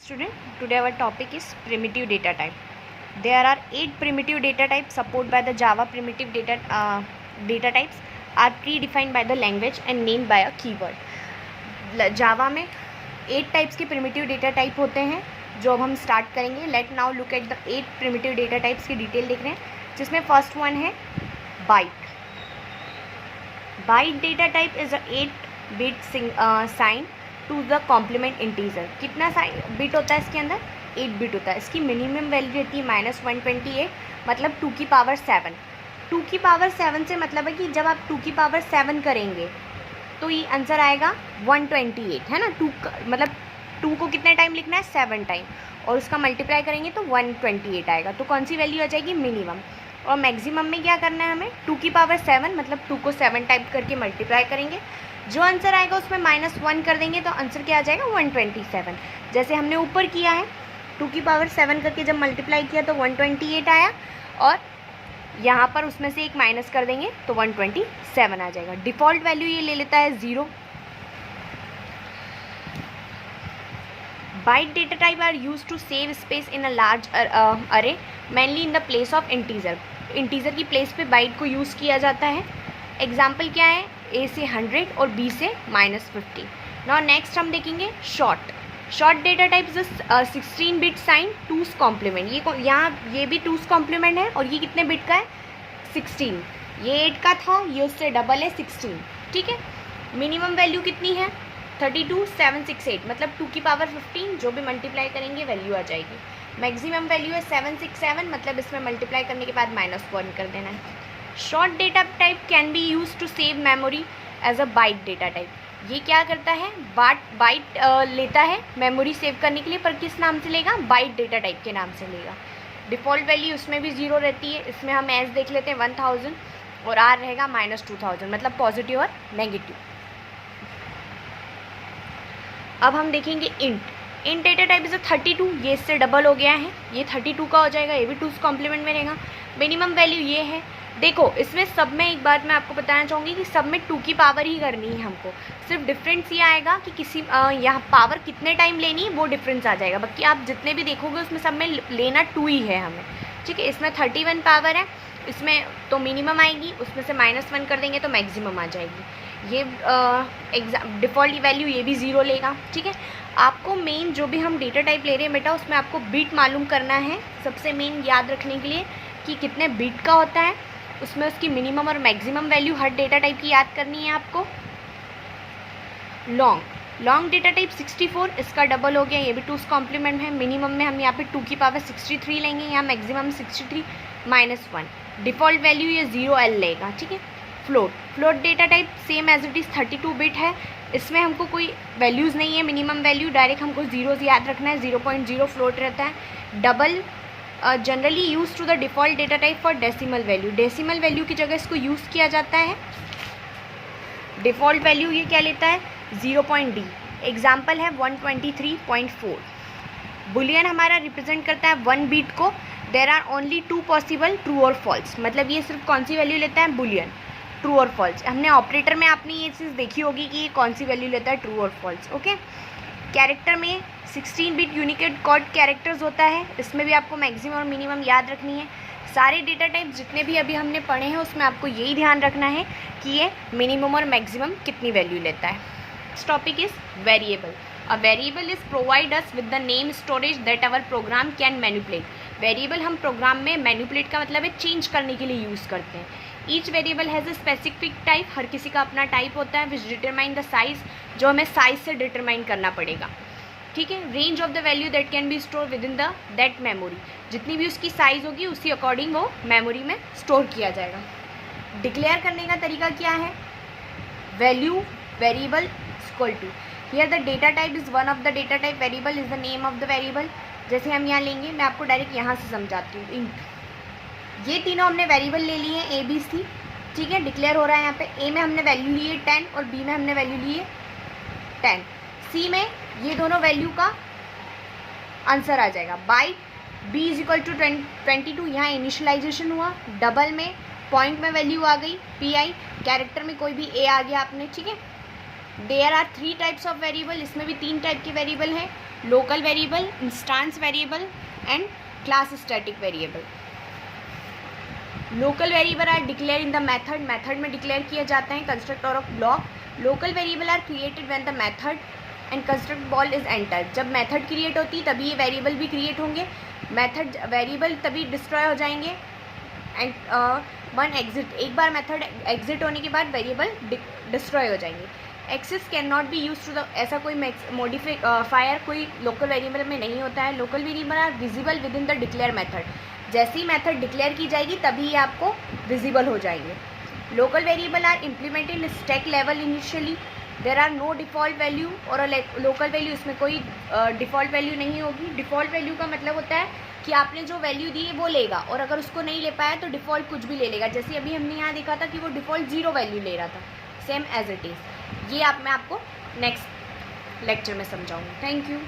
Student, today our topic is primitive data type. There are 8 primitive data types supported by the Java primitive data types are predefined by the language and named by a keyword. Java में 8 types के primitive data type होते हैं जो अब हम start करेंगे. Let now look at the 8 primitive data types की detail देख रहे हैं, जिसमें फर्स्ट वन है byte. Byte data type is a 8-bit sign two the complement integer. कितना बिट होता है इसके अंदर? 8 बिट होता है. इसकी मिनिमम वैल्यू रहती है -128, मतलब 2 की पावर 7. 2 की पावर 7 से मतलब है कि जब आप 2 की पावर 7 करेंगे तो ये आंसर आएगा 128, है ना. 2 मतलब 2 को कितने टाइम लिखना है? 7 टाइम, और उसका मल्टीप्लाई करेंगे तो 128 आएगा. तो कौन सी वैल्यू आ जाएगी? मिनिमम. और मैक्सिमम में क्या करना है हमें? 2 की पावर 7 मतलब 2 को 7 टाइप करके मल्टीप्लाई करेंगे. जो आंसर आएगा उसमें -1 कर देंगे तो आंसर क्या आ जाएगा? 127. जैसे हमने ऊपर किया है, 2 की पावर 7 करके जब मल्टीप्लाई किया तो 128 आया, और यहाँ पर उसमें से एक माइनस कर देंगे तो 127 आ जाएगा. डिफ़ॉल्ट वैल्यू ये ले लेता है 0. Byte data type are use to save space in a large array, mainly in the place of integer. Integer की प्लेस पे बाइट को यूज़ किया जाता है. एग्जाम्पल क्या है? A से 100 और B से -50. नाउ नेक्स्ट हम देखेंगे short data type is 16-bit sign 2's complement. ये भी 2's कॉम्प्लीमेंट है, और ये कितने बिट का है? 16. ये 8 का था, ये उससे डबल है 16. ठीक है. मिनिमम वैल्यू कितनी है? 32768, मतलब 2 की पावर 15 जो भी मल्टीप्लाई करेंगे वैल्यू आ जाएगी. मैक्सिमम वैल्यू है 767, मतलब इसमें मल्टीप्लाई करने के बाद -1 कर देना है. Short data type can be use to save memory as a byte data type. ये क्या करता है? बाइट लेता है मेमोरी सेव करने के लिए, पर किस नाम से लेगा? बाइट डेटा टाइप के नाम से लेगा. डिफ़ॉल्ट वैल्यू उसमें भी 0 रहती है. इसमें हम एज देख लेते हैं 1000, और आर रहेगा -2000, मतलब पॉजिटिव और नेगेटिव. अब हम देखेंगे इंट डेटा टाइप इज 32. ये इससे डबल हो गया है, ये 32 का हो जाएगा. ये भी 2's कॉम्प्लीमेंट में रहेगा. मिनिमम वैल्यू ये है. देखो, इसमें सब में एक बात मैं आपको बताना चाहूँगी कि सब में 2 की पावर ही करनी है हमको. सिर्फ डिफरेंस ये आएगा कि किसी यहाँ पावर कितने टाइम लेनी है, वो डिफरेंस आ जाएगा. बाकी आप जितने भी देखोगे उसमें सब में लेना 2 ही है हमें. ठीक है. इसमें 31 पावर है, इसमें तो मिनिमम आएगी, उसमें से -1 कर देंगे तो मैक्सिमम आ जाएगी. ये डिफ़ॉल्ट वैल्यू ये भी 0 लेगा. ठीक है. आपको मेन जो भी हम डेटा टाइप ले रहे हैं बेटा, उसमें आपको बिट मालूम करना है. सबसे मेन याद रखने के लिए कि कितने बिट का होता है, उसमें उसकी मिनिमम और मैक्सिमम वैल्यू हर डेटा टाइप की याद करनी है आपको. लॉन्ग डेटा टाइप 64, इसका डबल हो गया. ये भी 2's कॉम्प्लीमेंट है. मिनिमम में हम यहाँ पे 2 की पावर 63 लेंगे, यहाँ मैक्सिमम 63 -1. डिफ़ॉल्ट वैल्यू ये 0L लेगा. ठीक है. Float data type same as it is 32 bit है. इसमें हमको कोई वैल्यूज़ नहीं है मिनिमम वैल्यू, डायरेक्ट हमको जीरोज याद रखना है. 0.0 फ्लोट रहता है. Double generally use to the default data type for decimal value. Decimal value की जगह इसको यूज़ किया जाता है. डिफ़ॉल्ट वैल्यू ये क्या लेता है? 0.D. एग्जाम्पल है 123.4. बुलियन हमारा रिप्रेजेंट करता है 1 बीट को. There are only 2 possible, true और फॉल्स. मतलब ये सिर्फ कौन सी वैल्यू लेता है? बुलियन. ट्रू और फॉल्स. हमने ऑपरेटर में आपने ये चीज़ देखी होगी कि ये कौन सी वैल्यू लेता है, ट्रू और फॉल्स. ओके. कैरेक्टर में 16-bit यूनिकोड कोड कैरेक्टर्स होता है. इसमें भी आपको मैक्सिमम और मिनिमम याद रखनी है. सारे डेटा टाइप जितने भी अभी हमने पढ़े हैं उसमें आपको यही ध्यान रखना है कि ये मिनिमम और मैक्सिमम कितनी वैल्यू लेता है. Next topic is variable. A variable is provide us with the name storage that our program can manipulate. Variable हम प्रोग्राम में मैनिपुलेट का मतलब है चेंज करने के लिए यूज़ करते हैं. Each variable has a specific type. हर किसी का अपना टाइप होता है. विच डिटरमाइन द साइज, जो हमें साइज से डिटरमाइन करना पड़ेगा. ठीक है. Range of the value that can be store with in the that memory. जितनी भी उसकी साइज़ होगी उसी अकॉर्डिंग वो मेमोरी में स्टोर किया जाएगा. डिक्लेयर करने का तरीका क्या है? Value variable equal to, here the data type is one of the data type, variable is the name of the variable. जैसे हम यहाँ लेंगे, मैं आपको डायरेक्ट यहाँ से समझाती हूँ. इंट, ये तीनों हमने वेरिएबल ले लिए हैं ABC. ठीक है. डिक्लेयर हो रहा है यहाँ पे. A में हमने वैल्यू ली है 10 और B में हमने वैल्यू ली है 10. C में ये दोनों वैल्यू का आंसर आ जाएगा. Byte B is equal to 22. यहाँ इनिशियलाइजेशन हुआ. डबल में पॉइंट में वैल्यू आ गई PI. कैरेक्टर में कोई भी A आ गया आपने. ठीक है. There are 3 types of variable. इसमें भी 3 टाइप के वेरिएबल हैं. Local variable, instance variable and class static variable. Local variable are declare in the method, method में डिक्लेयर किए जाते हैं कंस्ट्रक्ट और block. Local variable are created when the method and construct ball is enter, जब method create होती है तभी ये वेरिएबल भी क्रिएट होंगे, मेथड वेरिएबल तभी डिस्ट्रॉय हो जाएंगे। एंड वन एग्जिट, एक बार मेथड एग्जिट होने के बाद वेरिएबल डिस्ट्रॉय हो जाएंगे। Access can not be use to the, ऐसा कोई मॉडिफायर कोई लोकल वेरिएबल में नहीं होता है। Local variable are visible within the declare method, जैसे ही मेथड डिक्लेयर की जाएगी तभी ये आपको विजिबल हो जाएंगे। Local variable are implemented in stack level initially, there are no default value और लोकल वैल्यू, इसमें कोई डिफ़ॉल्ट वैल्यू नहीं होगी। डिफ़ॉल्ट वैल्यू का मतलब होता है कि आपने जो वैल्यू दी है वो लेगा, और अगर उसको नहीं ले पाया तो डिफ़ॉल्ट कुछ भी ले लेगा। जैसे अभी हमने यहाँ देखा था कि वो डिफ़ॉल्ट 0 वैल्यू ले रहा था, सेम एज इट इज़। ये मैं आपको नेक्स्ट लेक्चर में समझाऊंगी। Thank you.